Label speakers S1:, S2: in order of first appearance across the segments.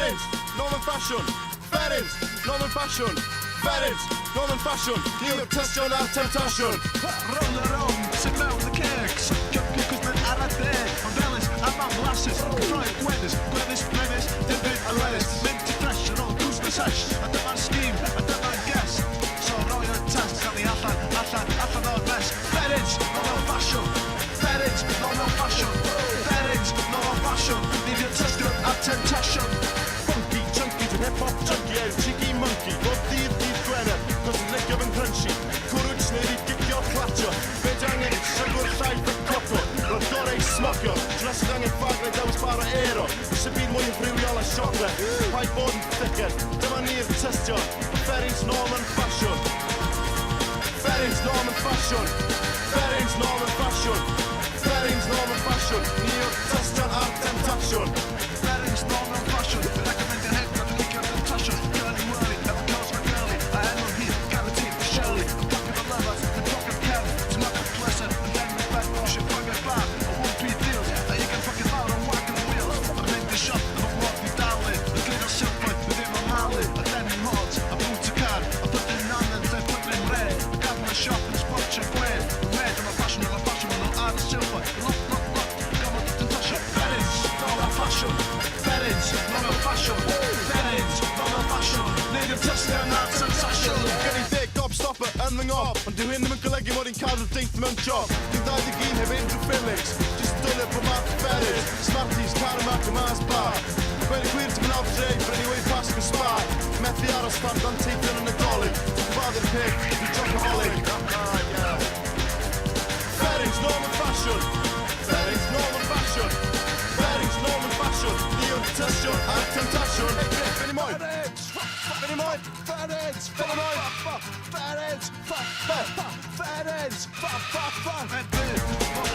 S1: Ferenc, Northern fashion. Ferenc, Northern fashion. Ferenc, Northern fashion. New testion av temptation.
S2: Roller om, se mewn y kegs. Cwcws mewn ar y de. Ond felys, a mam lasys. Cyffroi gwedys, gwedys, brevis. Dim byd a ledys. Mynd i fresh ar ôl cws na sesh. A dyma'r scheme, a dyma'r guess. So roi y test, gael ni allan o'r mess. Ferenc, Northern fashion. Ferenc, Northern fashion. Ferenc, Northern fashion. Leave your testio at temptation.
S1: Funky, chunky, to hip-hop junkie. Cheeky monkey, bob dydd Gwener. Cos yn legio fy'n crunchy. Cwrwyd neu i gigio clatio. Fed angen siagwr llaeth y coco. Roedd gorau smogio. Dres angen ffag neu dewis bar o ero. Ys y byd mwy rhywiol a siocled. Paid bod yn thicker. Dyma ni'r testio. Ferenc, Northern fashion. Ferenc, Northern fashion. Ferenc, Northern fashion. Ferenc, Northern fashion. Ni'r testion ar temptation.
S2: Ferenc, Northern fashion. Recommend your head, but lick your temptation. Girly whirly, never close my girly. I am on here, guaranteed for Shirley. I'm talking about lovers, I'm talking Kelly. To knock up pleasure, and then with bad motion, fucking fly. I want 3 deals, that you can fucking out on walking the wheels. I made the shop, and I walk the downlay. The glitter silver, within my malley. I then in hearts, I put to card. I put in onions, I put in red. I got my shop and spot check red. Red, I'm a fashion, with no art of silver. Look, come on, don't touch it. Ferenc, Northern fashion. Ferenc, Northern fashion. Ferenc, Northern fashion. Need a test and not sensation.
S1: Gen i ddeg gobstopper yn fy ngof. Ond dyw hyn ddim yn golygu mod i'n cadw deith mewn job. Dim 21 heb unrhyw Felix. Just dwylio po Mark Ferenc. Smarties, Caramac a Mars Bar. Gweud y gwir ti'n mynd off dre, brynu wei pasg y sbar. Methu aros fan dan teithio'n yn Nadolig. Ti'n gyfaddu'r pig, dwi'n jocoholic. Ferenc, Northern fashion. Ferenc, Northern fashion. Ferenc, Northern fashion. Ni'n testio ar temptation. Hey, Griff, ben i moyn? Ben i moyn? Ferenc, ben i moyn? Ferenc, Ferenc,
S2: And big,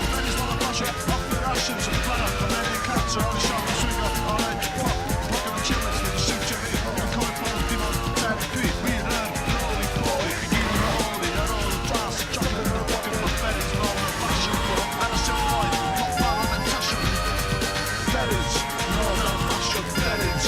S2: Ferenc, Northern fashion. Off the ashes and blood up. And then in cancer, on the shop and swing up. On edge, pop. Pocket and chillers with the suit of it. And coin for the demon. 10p. We learn, holy boy. Begin the holy. And all the class. Chocolate in the pocket for Ferenc, Northern fashion. And a silver light. Not power than passion. Ferenc, Northern fashion. Ferenc,